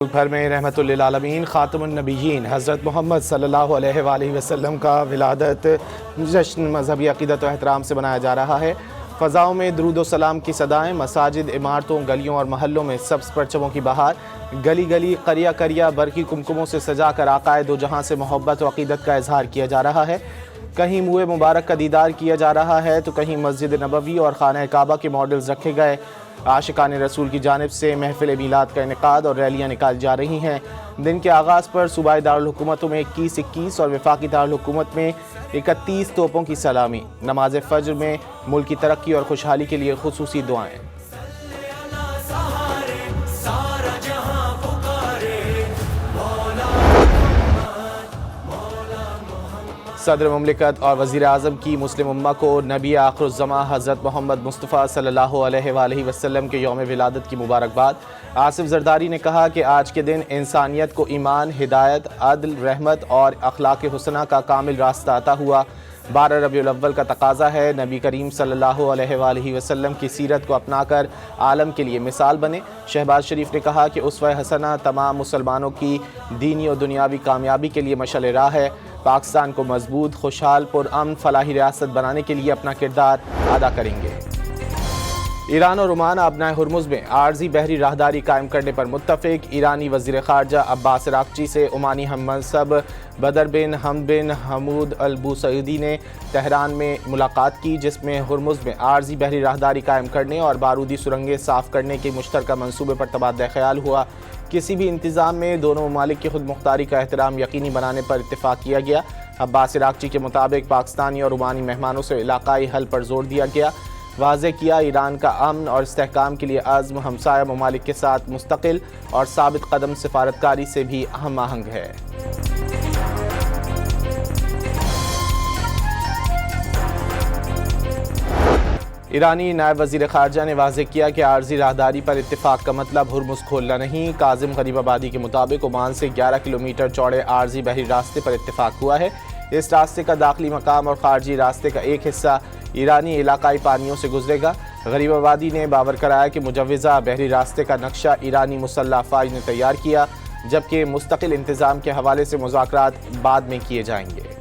भर में रहमतुल्लिल आलमीन खातमुन नबीयीन हज़रत मोहम्मद सल्लल्लाहु अलैहि वसल्लम का विलादत जश्न मजहबी अक़ीदत व एहतराम से मनाया जा रहा है। फ़ज़ाओं में दुरूद व सलाम की सदाएँ, मसाजिद, इमारतों, गलियों और महल्लों में सब्ज़ परचमों की बहार, गली गली करिया करिया बरकी कुमकुमों से सजा कर आक़ाए दो जहाँ से मोहब्बत व अक़ीदत का इजहार किया जा रहा है। कहीं मुए मुबारक का दीदार किया जा रहा है तो कहीं मस्जिद नबवी और खाना काबा के मॉडल्स रखे गए। आशिकान रसूल की जानिब से महफिल मीलाद का इनेकाद और रैलियाँ निकाली जा रही हैं। दिन के आगाज़ पर सूबाई दारुल हुकूमतों में 21-21 और वफाकी दारुल हुकूमत में 31 तोपों की सलामी। नमाज फ़ज्र में मुल्क की तरक्की और खुशहाली के लिए खुसूसी दुआएँ। सदर मुमलिकत और वज़ीर आज़म की मुस्लिम उम्मा को नबी आखिरुज़्ज़मा हज़रत मोहम्मद मुस्तफ़ा सल्लल्लाहु अलैहि वसल्लम के यौम विलादत की मुबारकबाद। आसिफ ज़रदारी ने कहा कि आज के दिन इंसानियत को ईमान, हिदायत, अदल, रहमत और अखलाक़ हुस्ना का कामिल रास्ता अता हुआ। 12 रबीउल अव्वल का तकाज़ा है नबी करीम सल्लल्लाहु अलैहि वसल्लम की सीरत को अपनाकर आलम के लिए मिसाल बने। शहबाज शरीफ ने कहा कि उस्वा हसना तमाम मुसलमानों की दीनी और दुनियावी कामयाबी के लिए मशअल राह है। पाकिस्तान को मजबूत, खुशहाल, पुरअमन, फलाही रियासत बनाने के लिए अपना किरदार अदा करेंगे। ईरान और ओमान अपना हुर्मुज़ में आर्जी बहरी राहदारी कायम करने पर मुत्तफ़िक। ईरानी वज़ीर ख़ारजा अब्बास अराग़ची से ओमानी हममनसब बदर बिन हमद बिन हमूद अल बुसईदी ने तेहरान में मुलाकात की, जिसमें हुर्मुज़ में आर्जी बहरी राहदारी कायम करने और बारूदी सुरंगें साफ़ करने के मुश्तरका मंसूबे पर तबादला ख़याल हुआ। किसी भी इंतज़ाम में दोनों ममालिक की खुद मुख्तारी का एहतराम यकीनी बनाने पर इत्तेफाक किया गया। अब्बास अराग़ची के मुताबिक पाकिस्तानी और ओमानी मेहमानों से इलाकाई हल पर जोर दिया गया। वाज़ेह किया ईरान का अमन और इस्तेहकाम के लिए आज़्म हमसाया ममालिक के साथ मुस्तकिल और साबित कदम सिफारतकारी से भी हम आहंग है। ईरानी नायब वज़ीर ख़ारजा ने वाज़ेह किया कि आर्जी राहदारी पर इत्तेफाक का मतलब हुर्मुज़ खोलना नहीं। काज़िम गरीबाबादी के मुताबिक ओमान से 11 किलोमीटर चौड़े आर्जी बहरी रास्ते पर इत्तेफाक हुआ है। इस रास्ते का दाखिली मकाम और ख़ारजी रास्ते का एक हिस्सा ईरानी इलाकाई पानियों से गुजरेगा। गरीबाबादी ने बावर कराया कि मुजव्वज़ा बहरी रास्ते का नक्शा ईरानी मुसल्लह अफ़वाज ने तैयार किया, जबकि मुस्तकिल इंतज़ाम के हवाले से मुज़ाकरात बाद में किए जाएंगे।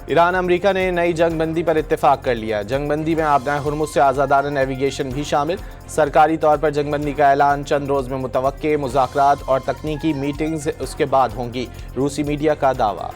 ईरान अमरीका ने नई जंगबंदी पर इत्तेफाक कर लिया। जंगबंदी में आपनाए हुर्मुज़ से आज़ादाना नेविगेशन भी शामिल। सरकारी तौर पर जंगबंदी का ऐलान चंद रोज़ में मुतवक्के मुज़ाकरात और तकनीकी मीटिंग्स उसके बाद होंगी, रूसी मीडिया का दावा।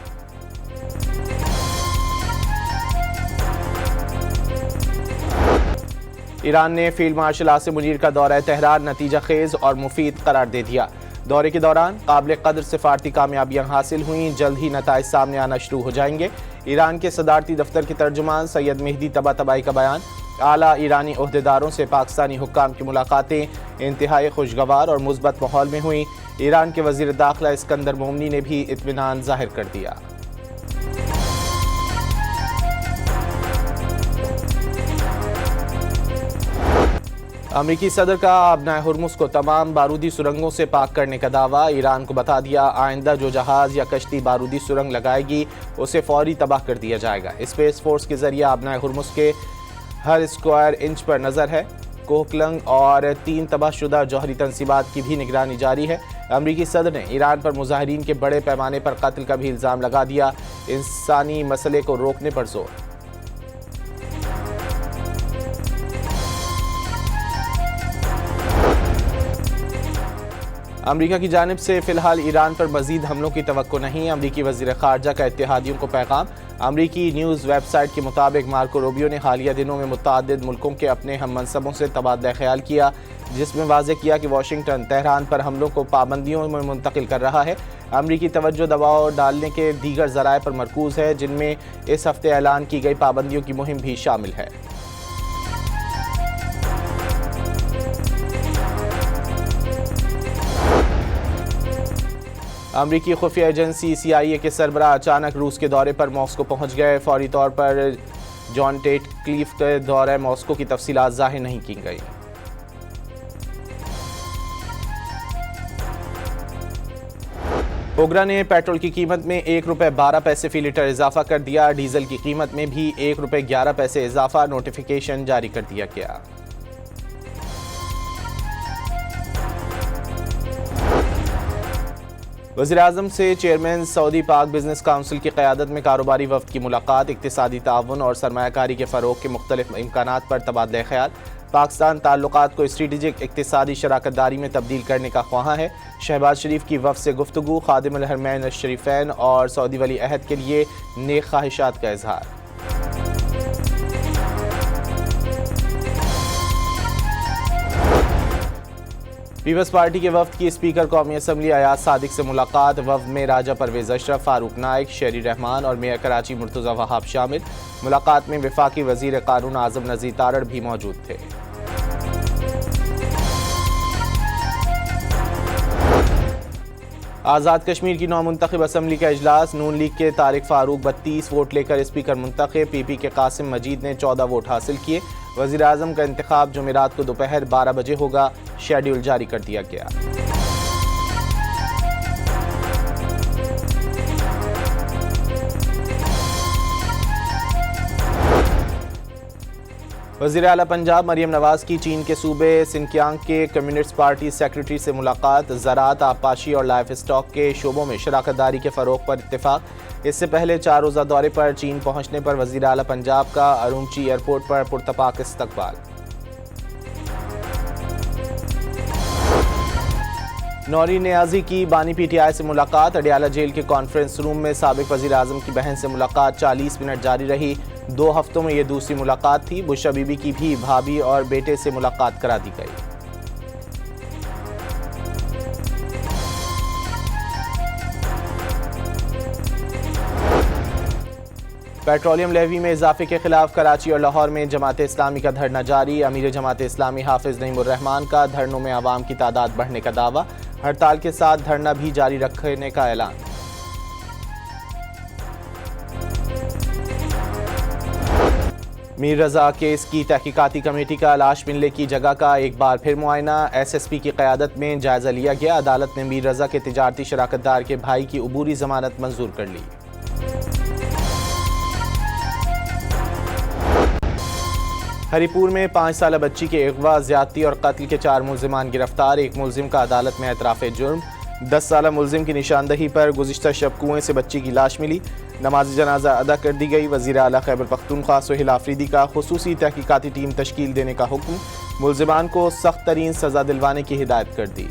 ईरान ने फील्ड मार्शल आसिम मुनीर का दौरा तेहरान नतीजा खेज और मुफीद करार दे दिया। दौरे के दौरान काबिल कदर सिफारती कामयाबियां हासिल हुई, जल्द ही नताइज सामने आना शुरू हो जाएंगे। ईरान के सदारती दफ्तर के तर्जुमान सैयद मेहदी तबातबाई का बयान। आला ईरानी ओहदेदारों से पाकिस्तानी हुक्काम की मुलाकातें इंतहाई खुशगवार और मुस्बत माहौल में हुई। ईरान के वज़ीर दाखिला इस्कंदर मोमनी ने भी इत्मीनान जाहिर कर दिया। अमरीकी सदर का अपनाए हुर्मुज़ को तमाम बारूदी सुरंगों से पाक करने का दावा। ईरान को बता दिया, आइंदा जो जहाज़ या कश्ती बारूदी सुरंग लगाएगी उसे फौरी तबाह कर दिया जाएगा। स्पेस फोर्स के जरिए अपनाए हुर्मुज़ के हर स्क्वायर इंच पर नज़र है। कोकलंग और 3 तबाहशुदा जौहरी तनसीबात की भी निगरानी जारी है। अमरीकी सदर ने ईरान पर मुजाहिरीन के बड़े पैमाने पर कत्ल का भी इल्ज़ाम लगा दिया। इंसानी मसले को रोकने पर जोर। अमरीका की जानिब से फ़िलहाल ईरान पर मज़ीद हमलों की तवक्को नहीं। अमरीकी वज़ीर ख़ारजा का इत्तेहादियों को पैगाम। अमरीकी न्यूज़ वेबसाइट के मुताबिक मार्को रूबियो ने हालिया दिनों में मुतअद्दिद मुल्कों के अपने हम मनसबों से तबादला ख्याल किया, जिसमें वाज़ेह किया कि वाशिंगटन तेहरान पर हमलों को पाबंदियों में मुंतकिल कर रहा है। अमरीकी तवज्जो दबाव डालने के दीगर ज़राए पर मरकूज़ है, जिनमें इस हफ्ते ऐलान की गई पाबंदियों की मुहिम भी शामिल है। अमरीकी खुफिया एजेंसी CIA के सरबराह अचानक रूस के दौरे पर मॉस्को पहुंच गए। फौरी तौर पर जॉन रेटक्लिफ के दौरे मॉस्को की तफसीलात जाहिर नहीं की गई। ओगरा ने पेट्रोल की कीमत में ₹1.12 फी लीटर इजाफा कर दिया। डीजल की कीमत में भी ₹1.11 इजाफा नोटिफिकेशन जारी कर दिया गया। वज़ीर-ए-आज़म से चेयरमैन सऊदी पाक बिजनेस काउंसिल की क़यादत में कारोबारी वफ़द की मुलाकात। इक़्तिसादी ताउन और सरमायाकारी के फ़रोग़ के मुख्तलिफ इम्कानात पर तबादला ख्याल। पाकिस्तान ताल्लुकात को स्ट्रेटेजिक इक़्तिसादी शराकत दारी में तब्दील करने का ख्वाहां है। शहबाज शरीफ की वफ़द से गुफ्तगू। खादिमुल हरमैन शरीफैन और सऊदी वली अहद के लिए नेक ख्वाहिशात का इजहार। पीपल्स पार्टी के वफ़द की स्पीकर कौमी असम्बली अयाज सादिक से मुलाकात। वफ़द में राजा परवेज़ अशरफ, फारूक नाइक, शेरी रहमान और मेयर कराची मुर्तज़ा वहाब शामिल। मुलाकात में वफाकी वज़ीर कानून आज़म नज़ीर तारड़ भी मौजूद थे। आज़ाद कश्मीर की नौमुंतखब असम्बली का इजलास। नून लीग के तारिक फारूक 32 वोट लेकर स्पीकर मुंतखब। पीपी के कासिम मजीद ने 14 वोट हासिल किए। वज़ीर आज़म का इंतखाब जुमेरात को दोपहर 12 बजे होगा। शेड्यूल जारी कर दिया गया। वज़ीर आला पंजाब मरियम नवाज की चीन के सूबे सिनकियांग के कम्युनिस्ट पार्टी सेक्रेटरी से मुलाकात। ज़राअत, आबपाशी और लाइफ स्टॉक के शोबों में शराकत दारी के फ़रोग़ पर इत्तेफाक। इससे पहले 4 रोज़ा दौरे पर चीन पहुँचने पर वज़ीर आला पंजाब का अरुमची एयरपोर्ट पर पुरतपाक इस्तकबाल। नौरी नियाजी की बानी PTI से मुलाकात। अडियाला जेल के कॉन्फ्रेंस रूम में साबिक वज़ीर आज़म की बहन से मुलाकात 40 मिनट जारी रही। 2 हफ्तों में ये दूसरी मुलाकात थी। बुशरा बीबी की भी भाभी और बेटे से मुलाकात करा दी गई। पेट्रोलियम लेवी में इजाफे के खिलाफ कराची और लाहौर में जमात इस्लामी का धरना जारी। अमीर जमात इस्लामी हाफिज नईमुर रहमान का धरनों में आवाम की तादाद बढ़ने का दावा। हड़ताल के साथ धरना भी जारी रखने का ऐलान। मीर रजा केस की तहकीकाती कमेटी का लाश मिलने की जगह का एक बार फिर मुआयना। SSP की क़यादत में जायजा लिया गया। अदालत ने मीर रजा के तिजारती शराकतदार के भाई की अबूरी जमानत मंजूर कर ली। हरीपुर में 5 साला बच्ची के अगवा, ज्यादती और कत्ल के 4 मुलजिमान गिरफ्तार। एक मुलजिम का अदालत में एतराफ़ जुर्म। 10 साला मुलजिम की निशानदही पर गुज़िश्ता शब कुएं से बच्ची की लाश मिली। नमाज जनाजा अदा कर दी गई। वज़ीर आला खैबर पख्तूनख्वा सुहेल आफरीदी का खुसूसी तहकीकाती टीम तश्कील देने का हुक्म। मुलजिमान को सख्त तरीन सज़ा दिलवाने की हिदायत कर दी।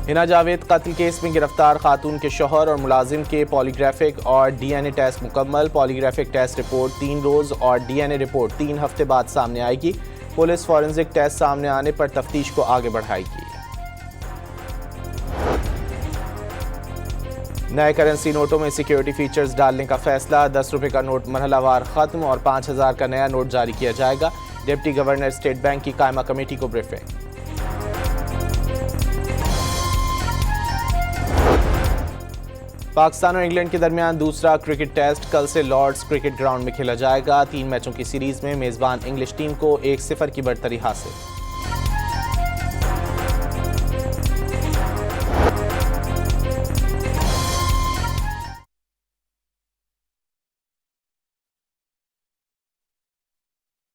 हिना जावेद कत्ल केस में गिरफ्तार खातून के शौहर और मुलाजिम के पॉलीग्राफिक और DNA टेस्ट मुकम्मल। पॉलीग्राफिक टेस्ट रिपोर्ट 3 रोज़ और DNA रिपोर्ट 3 हफ्ते बाद सामने आएगी। पुलिस फॉरेंसिक टेस्ट सामने आने पर तफ्तीश को आगे बढ़ाएगी। नए करेंसी नोटों में सिक्योरिटी फीचर्स डालने का फैसला। 10 रुपये का नोट मरहलावार खत्म और 5000 का नया नोट जारी किया जाएगा। डिप्टी गवर्नर स्टेट बैंक की कायमा कमेटी को ब्रीफिंग। पाकिस्तान और इंग्लैंड के दरमियान दूसरा क्रिकेट टेस्ट कल से लॉर्ड्स क्रिकेट ग्राउंड में खेला जाएगा। 3 मैचों की सीरीज में मेजबान इंग्लिश टीम को 1-0 की बढ़तरी हासिल।